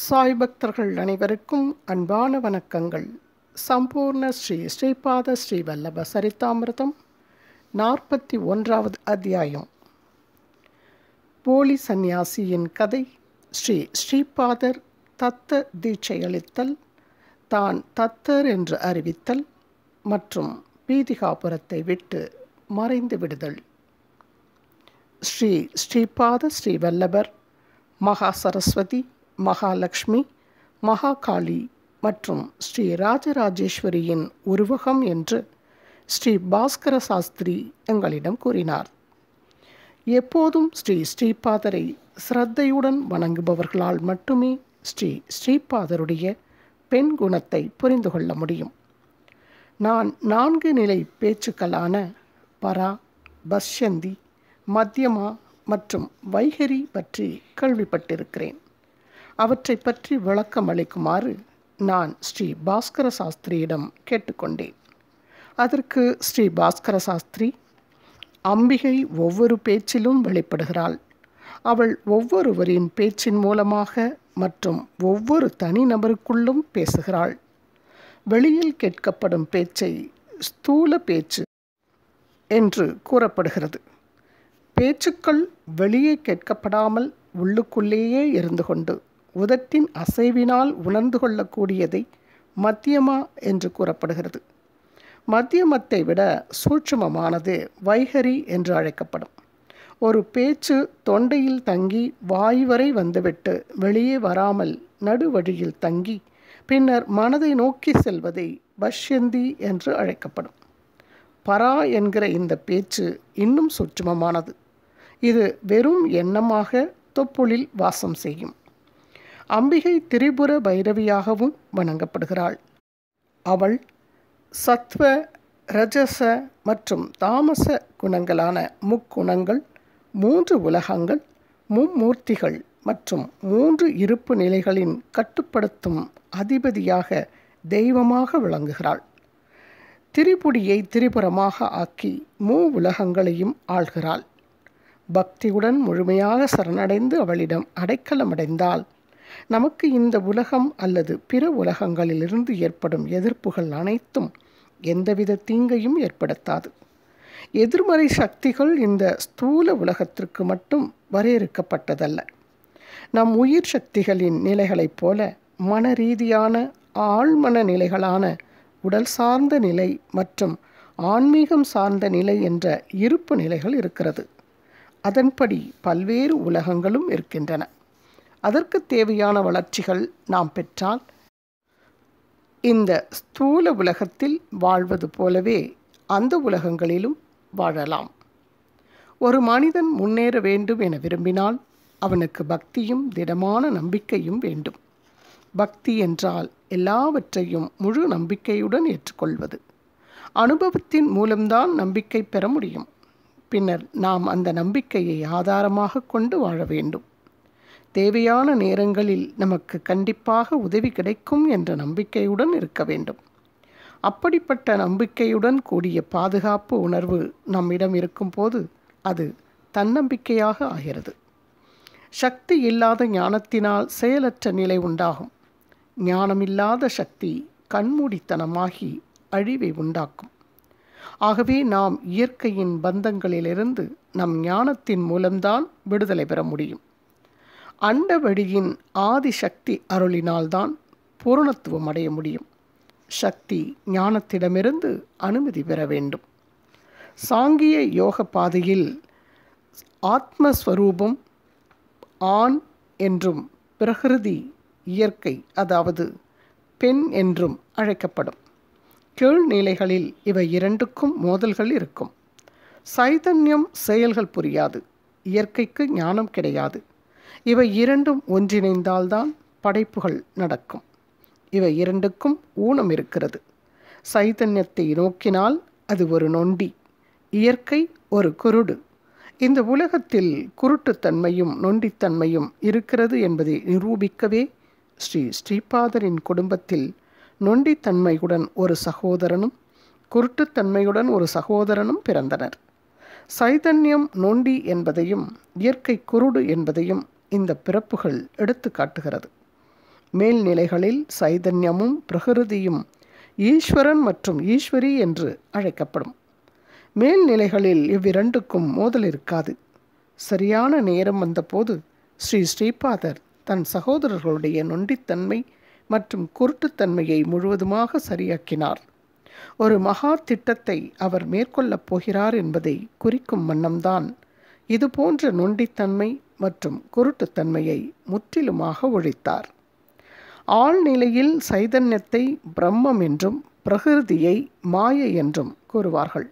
சாய் பக்தர்கள் அனைவருக்கும் அன்பான வணக்கங்கள். சம்பூர்ண ஸ்ரீ ஸ்ரீபாத ஸ்ரீ வல்லப சரிதாமிர்தம் 41வது அத்தியாயம். போலி சந்நியாசியின் கதை. ஸ்ரீ ஸ்ரீபாதர் தத்த தீட்சையளித்தல், தான் தத்தர் என்று அறிவித்தல் மற்றும் பீதிகாபுரத்தை விட்டு மறைந்து விடுதல். ஸ்ரீ ஸ்ரீபாத ஸ்ரீ வல்லபர் மகா சரஸ்வதி, மகாலட்சுமி, மகாகாளி மற்றும் ஸ்ரீ ராஜராஜேஸ்வரியின் உருவகம் என்று ஸ்ரீ பாஸ்கர சாஸ்திரி எங்களிடம் கூறினார். எப்போதும் ஸ்ரீ ஸ்ரீபாதரை சிரத்தையுடன் வணங்குபவர்களால் மட்டுமே ஸ்ரீ ஸ்ரீபாதருடைய பெண் குணத்தை புரிந்து கொள்ள முடியும். நான் 4 நிலை பேச்சுக்களான பரா, பஷ்யந்தி, மத்தியமா மற்றும் வைகரி பற்றி கேள்விப்பட்டிருக்கிறேன். அவற்றை பற்றி விளக்கம் அளிக்குமாறு நான் ஸ்ரீ பாஸ்கர சாஸ்திரியிடம் கேட்டுக்கொண்டேன். அதற்கு ஸ்ரீ பாஸ்கர சாஸ்திரி, அம்பிகை ஒவ்வொரு பேச்சிலும் வெளிப்படுகிறாள். அவள் ஒவ்வொருவரின் பேச்சின் மூலமாக மற்றும் ஒவ்வொரு தனிநபருக்குள்ளும் பேசுகிறாள். வெளியில் கேட்கப்படும் பேச்சை ஸ்தூல பேச்சு என்று கூறப்படுகிறது. பேச்சுக்கள் வெளியே கேட்கப்படாமல் உள்ளுக்குள்ளேயே இருந்து கொண்டு உதட்டின் அசைவினால் உணர்ந்து கொள்ளக்கூடியதை மத்தியமா என்று கூறப்படுகிறது. மத்தியமத்தை விட சூட்சுமமானது வைகரி என்று அழைக்கப்படும். ஒரு பேச்சு தொண்டையில் தங்கி வாய் வரை வந்துவிட்டு வெளியே வராமல் நடுவழியில் தங்கி பின்னர் மனதை நோக்கி செல்வதை பஷ்யந்தி என்று அழைக்கப்படும். பரா என்கிற இந்த பேச்சு இன்னும் சூட்சுமமானது. இது வெறும் எண்ணமாக தொப்புளில் வாசம் செய்யும். அம்பிகை திரிபுர பைரவியாகவும் வணங்கப்படுகிறாள். அவள் சத்வ, ரஜச மற்றும் தாமச குணங்களான முக்குணங்கள், 3 உலகங்கள், மும்மூர்த்திகள் மற்றும் 3 இருப்பு நிலைகளின் கட்டுப்படுத்தும் அதிபதியாக தெய்வமாக விளங்குகிறாள். திரிபுடியை திரிபுரமாக ஆக்கி உலகங்களையும் ஆள்கிறாள். பக்தியுடன் முழுமையாக சரணடைந்து அவளிடம் அடைக்கலமடைந்தால் நமக்கு இந்த உலகம் அல்லது பிற உலகங்களிலிருந்து ஏற்படும் எதிர்ப்புகள் அனைத்தும் எந்தவித தீங்கையும் ஏற்படுத்தாது. எதிர்மறை சக்திகள் இந்த ஸ்தூல உலகத்திற்கு மட்டும் வரையறுக்கப்பட்டதல்ல. நம் உயிர் சக்திகளின் நிலைகளைப் போல மன ரீதியான ஆழ்மன நிலைகளான உடல் சார்ந்த நிலை மற்றும் ஆன்மீகம் சார்ந்த நிலை என்ற இருப்பு நிலைகள் இருக்கிறது. அதன்படி பல்வேறு உலகங்களும் இருக்கின்றன. அதற்கு தேவையான வளர்ச்சிகள் நாம் பெற்றால் இந்த ஸ்தூல உலகத்தில் வாழ்வது போலவே அந்த உலகங்களிலும் வாழலாம். ஒரு மனிதன் முன்னேற வேண்டும் என விரும்பினால் அவனுக்கு பக்தியும் திடமான நம்பிக்கையும் வேண்டும். பக்தி என்றால் எல்லாவற்றையும் முழு நம்பிக்கையுடன் ஏற்றுக்கொள்வது. அனுபவத்தின் மூலம்தான் நம்பிக்கை பெற முடியும். பின்னர் நாம் அந்த நம்பிக்கையை ஆதாரமாக கொண்டு வாழ வேண்டும். தேவையான நேரங்களில் நமக்கு கண்டிப்பாக உதவி கிடைக்கும் என்ற நம்பிக்கையுடன் இருக்க வேண்டும். அப்படிப்பட்ட நம்பிக்கையுடன் கூடிய பாதுகாப்பு உணர்வு நம்மிடம் இருக்கும்போது அது தன்னம்பிக்கையாக ஆகிறது. சக்தி இல்லாத ஞானத்தினால் செயலற்ற நிலை உண்டாகும். ஞானமில்லாத சக்தி கண்மூடித்தனமாகி அழிவை உண்டாக்கும். ஆகவே நாம் இயற்கையின் பந்தங்களிலிருந்து நம் ஞானத்தின் மூலம்தான் விடுதலை பெற முடியும். அண்ட வழியின் ஆதி சக்தி அருளினால்தான் பூரணத்துவம் அடைய முடியும். சக்தி ஞானத்திடமிருந்து அனுமதி பெற வேண்டும். சாங்கிய யோக பாதையில் ஆத்மஸ்வரூபம் ஆண் என்றும் பிரகிருதி இயற்கை அதாவது பெண் என்றும் அழைக்கப்படும். கீழ்நிலைகளில் இவை இரண்டுக்கும் மோதல்கள் இருக்கும். சைதன்யம் செயல்கள் புரியாது. இயற்கைக்கு ஞானம் கிடையாது. இவை இரண்டும் ஒன்றிணைந்தால்தான் படைப்புகள் நடக்கும். இவை இரண்டுக்கும் ஊனம் இருக்கிறது. சைதன்யத்தை நோக்கினால் அது ஒரு நொண்டி, இயற்கை ஒரு குருடு. இந்த உலகத்தில் குருட்டுத்தன்மையும் நொண்டித்தன்மையும் இருக்கிறது என்பதை நிரூபிக்கவே ஸ்ரீ ஸ்ரீபாதரின் குடும்பத்தில் நொண்டித்தன்மையுடன் ஒரு சகோதரனும் குருட்டுத்தன்மையுடன் ஒரு சகோதரனும் பிறந்தனர். சைதன்யம் நொண்டி என்பதையும் இயற்கை குருடு என்பதையும் இந்த பிறப்புகள் எடுத்து காட்டுகிறது. மேல்நிலைகளில் சைதன்யமும் பிரகிருதியும் ஈஸ்வரன் மற்றும் ஈஸ்வரி என்று அழைக்கப்படும். மேல்நிலைகளில் இவ்விரண்டுக்கும் மோதல் இருக்காது. சரியான நேரம் வந்தபோது ஸ்ரீபாதர் தன் சகோதரர்களுடைய நொண்டித்தன்மை மற்றும் குருட்டுத்தன்மையை முழுவதுமாக சரியாக்கினார். ஒரு மகா திட்டத்தை அவர் மேற்கொள்ளப் போகிறார் என்பதை குறிக்கும் வண்ணம்தான் இதுபோன்ற நொண்டித்தன்மை மற்றும் குருட்டுத்தன்மையை முற்றிலுமாக ஒழித்தார். ஆழ்நிலையில் சைதன்யத்தை பிரம்மம் என்றும் பிரகிருதியை மாயை என்றும் கூறுவார்கள்.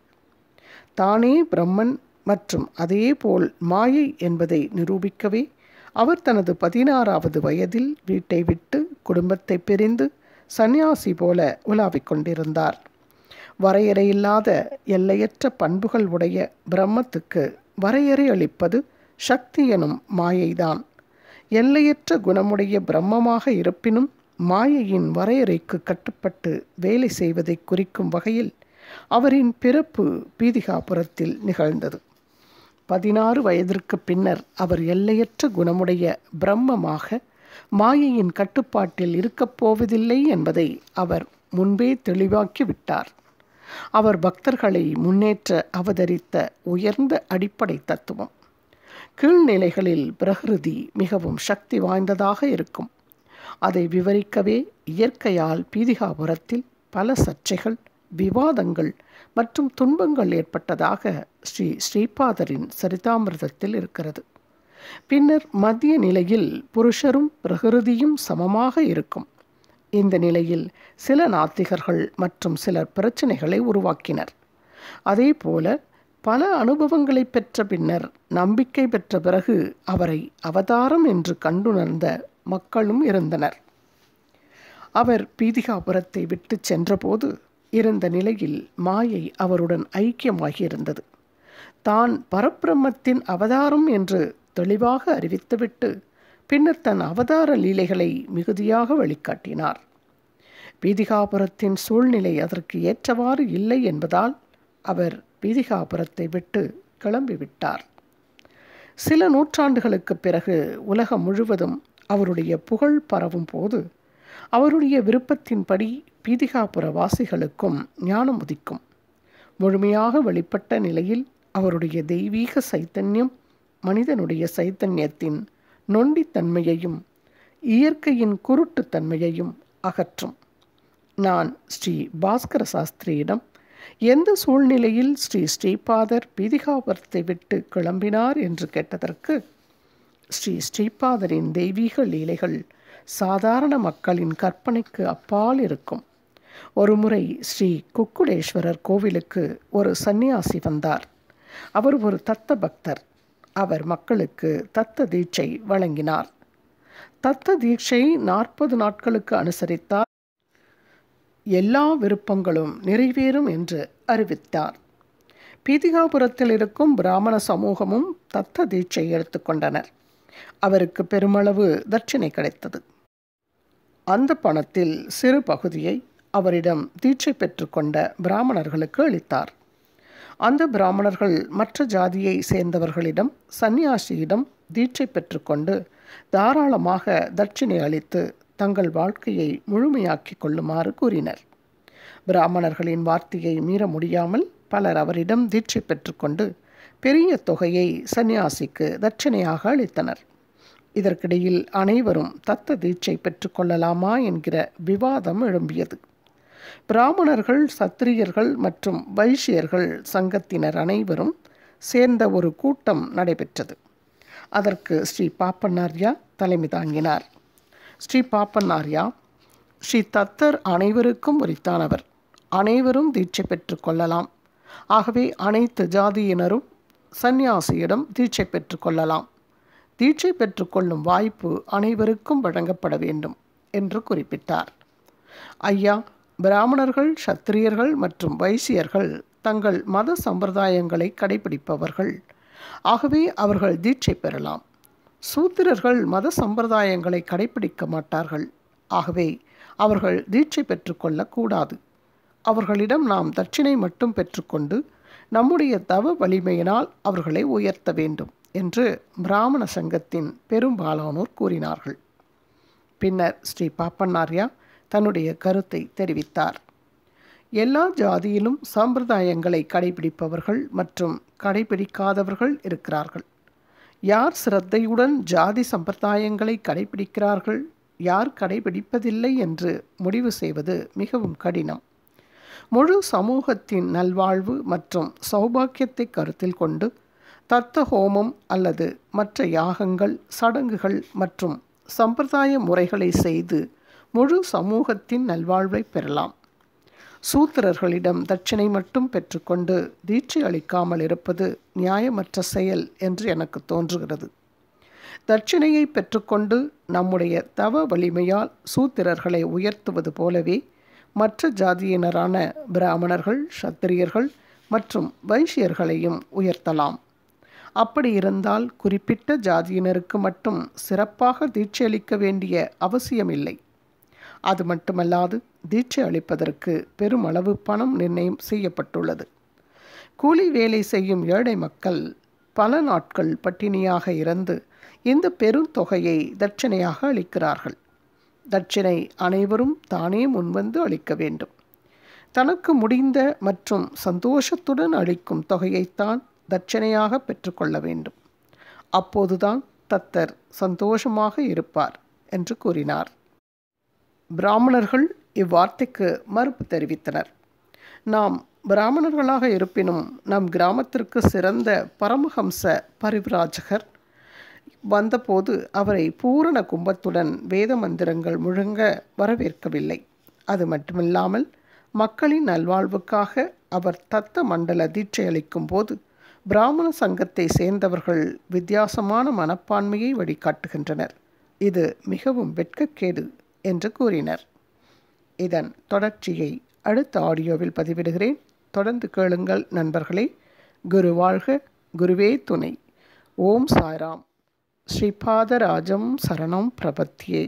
தானே பிரம்மன் மற்றும் அதேபோல் மாயை என்பதை நிரூபிக்கவே அவர் தனது 16வது வயதில் வீட்டை விட்டு குடும்பத்தை பிரிந்து சந்நியாசி போல உலாவிக் கொண்டிருந்தார். வரையறையில்லாத எல்லையற்ற பண்புகள் உடைய பிரம்மத்துக்கு வரையறை அளிப்பது சக்தி எனும் மாயைதான். எல்லையற்ற குணமுடைய பிரம்மமாக இருப்பினும் மாயையின் வரையறைக்கு கட்டுப்பட்டு வேலை செய்வதை குறிக்கும் வகையில் அவரின் பிறப்பு பீதிகாபுரத்தில் நிகழ்ந்தது. 16 வயதிற்கு பின்னர் அவர் எல்லையற்ற குணமுடைய பிரம்மமாக மாயையின் கட்டுப்பாட்டில் இருக்கப் போவதில்லை என்பதை அவர் முன்பே தெளிவாக்கி விட்டார். அவர் பக்தர்களை முன்னேற்ற அவதரித்த உயர்ந்த அடிப்படை தத்துவம். கீழ்நிலைகளில் பிரகிருதி மிகவும் சக்தி வாய்ந்ததாக இருக்கும். அதை விவரிக்கவே இயற்கையால் பீதிகாபுரத்தில் பல சர்ச்சைகள், விவாதங்கள் மற்றும் துன்பங்கள் ஏற்பட்டதாக ஸ்ரீபாதரின் சரிதாமிர்தத்தில் இருக்கிறது. பின்னர் மத்திய நிலையில் புருஷரும் பிரகிருதியும் சமமாக இருக்கும். இந்த நிலையில் சில நாத்திகர்கள் மற்றும் சிலர் பிரச்சனைகளை உருவாக்கினர். அதேபோல பல அனுபவங்களை பெற்ற பின்னர் நம்பிக்கை பெற்ற பிறகு அவரை அவதாரம் என்று கண்டுணர்ந்த மக்களும் இருந்தனர். அவர் பீதிகாபுரத்தை விட்டு சென்றபோது இருந்த நிலையில் மாயை அவருடன் ஐக்கியமாகியிருந்தது. தான் பரபிரம்மத்தின் அவதாரம் என்று தெளிவாக அறிவித்துவிட்டு பின்னர் தன் அவதார லீலைகளை மிகுதியாக வெளிக்காட்டினார். பீதிகாபுரத்தின் சூழ்நிலை அதற்கு ஏற்றவாறு இல்லை என்பதால் அவர் பீதிகாபுரத்தை விட்டு கிளம்பிவிட்டார். சில நூற்றாண்டுகளுக்கு பிறகு உலகம் முழுவதும் அவருடைய புகழ் பரவும் போது அவருடைய விருப்பத்தின்படி பீதிகாபுர வாசிகளுக்கும் ஞானம் உதிக்கும். முழுமையாக வெளிப்பட்ட நிலையில் அவருடைய தெய்வீக சைத்தன்யம் மனிதனுடைய சைத்தன்யத்தின் நொண்டித்தன்மையையும் இயற்கையின் குருட்டுத்தன்மையையும் அகற்றும். நான் ஸ்ரீ பாஸ்கர சாஸ்திரியிடம் எந்த சூழ்நிலையில் ஸ்ரீபாதர் பீதிகாபுரத்தை விட்டு கிளம்பினார் என்று கேட்டதற்கு, ஸ்ரீபாதரின் தெய்வீக லீலைகள் சாதாரண மக்களின் கற்பனைக்கு அப்பால் இருக்கும். ஒருமுறை ஸ்ரீ குக்குடேஸ்வரர் கோவிலுக்கு ஒரு சந்நியாசி வந்தார். அவர் ஒரு தத்த பக்தர். அவர் மக்களுக்கு தத்த தீட்சை வழங்கினார். தத்த தீட்சை 40 நாட்களுக்கு அனுசரித்தார் எல்லா விருப்பங்களும் நிறைவேறும் என்று அறிவித்தார். பீதிகாபுரத்தில் இருக்கும் பிராமண சமூகமும் தத்த தீட்சை எடுத்துக்கொண்டனர். அவருக்கு பெருமளவு தட்சிணை கிடைத்தது. அந்த பணத்தில் சிறு பகுதியை அவரிடம் தீட்சை பெற்றுக்கொண்ட பிராமணர்களுக்கு அளித்தார். அந்த பிராமணர்கள் மற்ற ஜாதியை சேர்ந்தவர்களிடம் சந்நியாசியிடம் தீட்சை பெற்றுக்கொண்டு தாராளமாக தட்சிணை அளித்து தங்கள் வாழ்க்கையை முழுமையாக்கி கொள்ளுமாறு கூறினர். பிராமணர்களின் வார்த்தையை மீற முடியாமல் பலர் அவரிடம் தீட்சை பெற்றுக்கொண்டு பெரிய தொகையை சந்நியாசிக்கு தட்சிணையாக அளித்தனர். இதற்கிடையில் அனைவரும் தத்த தீட்சை பெற்றுக்கொள்ளலாமா என்கிற விவாதம் எழும்பியது. பிராமணர்கள், சத்திரியர்கள் மற்றும் வைசியர்கள் சங்கத்தினர் அனைவரும் சேர்ந்த ஒரு கூட்டம் நடைபெற்றது. அதற்கு ஸ்ரீ பாப்பன்னார்யா தலைமை தாங்கினார். ஸ்ரீ பாப்பன்னார்யா, ஸ்ரீ தத்தர் அனைவருக்கும் உரித்தானவர். அனைவரும் தீட்சை பெற்று கொள்ளலாம். ஆகவே அனைத்து ஜாதியினரும் சந்நியாசியிடம் தீட்சை பெற்று கொள்ளலாம். தீட்சை பெற்றுக்கொள்ளும் வாய்ப்பு அனைவருக்கும் வழங்கப்பட வேண்டும் என்று குறிப்பிட்டார். ஐயா, பிராமணர்கள், சத்திரியர்கள் மற்றும் வைசியர்கள் தங்கள் மத சம்பிரதாயங்களை கடைபிடிப்பவர்கள். ஆகவே அவர்கள் தீட்சை பெறலாம். சூத்திரர்கள் மத சம்பிரதாயங்களை கடைபிடிக்க மாட்டார்கள். ஆகவே அவர்கள் தீட்சை பெற்றுக்கொள்ளக்கூடாது. அவர்களிடம் நாம் தட்சிணை மட்டும் பெற்றுக்கொண்டு நம்முடைய தவ வலிமையினால் அவர்களை உயர்த்த வேண்டும் என்று பிராமண சங்கத்தின் பெரும்பாலானோர் கூறினார்கள். பின்னர் ஸ்ரீ பாப்பண்ணாரியா தன்னுடைய கருத்தை தெரிவித்தார். எல்லா ஜாதியிலும் சம்பிரதாயங்களை கடைபிடிப்பவர்கள் மற்றும் கடைபிடிக்காதவர்கள் இருக்கிறார்கள். யார் சிரத்தையுடன் ஜாதி சம்பிரதாயங்களை கடைபிடிக்கிறார்கள், யார் கடைபிடிப்பதில்லை என்று முடிவு செய்வது மிகவும் கடினம். முழு சமூகத்தின் நல்வாழ்வு மற்றும் சௌபாக்கியத்தை கருத்தில் கொண்டு தத்த ஹோமம் அல்லது மற்ற யாகங்கள், சடங்குகள் மற்றும் சம்பிரதாய முறைகளை செய்து முழு சமூகத்தின் நல்வாழ்வை பெறலாம். சூத்திரர்களிடம் தட்சிணை மட்டும் பெற்றுக்கொண்டு தீட்சை அளிக்காமல் இருப்பது நியாயமற்ற செயல் என்று எனக்கு தோன்றுகிறது. தட்சிணையை பெற்றுக்கொண்டு நம்முடைய தவ வலிமையால் சூத்திரர்களை உயர்த்துவது போலவே மற்ற ஜாதியினரான பிராமணர்கள், சத்திரியர்கள் மற்றும் வைசியர்களையும் உயர்த்தலாம். அப்படி இருந்தால் குறிப்பிட்ட ஜாதியினருக்கு மட்டும் சிறப்பாக தீட்சை அளிக்க வேண்டிய அவசியமில்லை. அது மட்டுமல்லாது தீட்சை அளிப்பதற்கு பெருமளவு பணம் நிர்ணயம் செய்யப்பட்டுள்ளது. கூலி வேலை செய்யும் ஏழை மக்கள் பல நாட்கள் பட்டினியாக இருந்து இந்த பெருந்தொகையை தட்சிணையாக அளிக்கிறார்கள். தட்சிணை அனைவரும் தானே முன்வந்து அளிக்க வேண்டும். தனக்கு முடிந்த மற்றும் சந்தோஷத்துடன் அளிக்கும் தொகையைத்தான் தட்சிணையாக பெற்றுக்கொள்ள வேண்டும். அப்போதுதான் தத்தர் சந்தோஷமாக இருப்பார் என்று கூறினார். பிராமணர்கள் இவ்வார்த்தைக்கு மறுப்பு தெரிவித்தனர். நாம் பிராமணர்களாக இருப்பினும் நம் கிராமத்திற்கு சிறந்த பரமஹம்ச பரிவிராஜகர் வந்தபோது அவரை பூரண கும்பத்துடன் வேத மந்திரங்கள் முழங்க வரவேற்கவில்லை. அது மட்டுமில்லாமல் மக்களின் நல்வாழ்வுக்காக அவர் தத்த மண்டல தீட்சை அளிக்கும் போது பிராமண சங்கத்தை சேர்ந்தவர்கள் வித்தியாசமான மனப்பான்மையை வழிகாட்டுகின்றனர். இது மிகவும் வெட்கக்கேடு என்று கூறினர். இதன் தொடர்ச்சியை அடுத்த ஆடியோவில் பதிவிடுகிறேன். தொடர்ந்து கேளுங்கள் நண்பர்களே. குரு வாழ்க, குருவே துணை. ஓம் சாய்ராம். ஸ்ரீபாதராஜம் சரணம் பிரபத்தியே.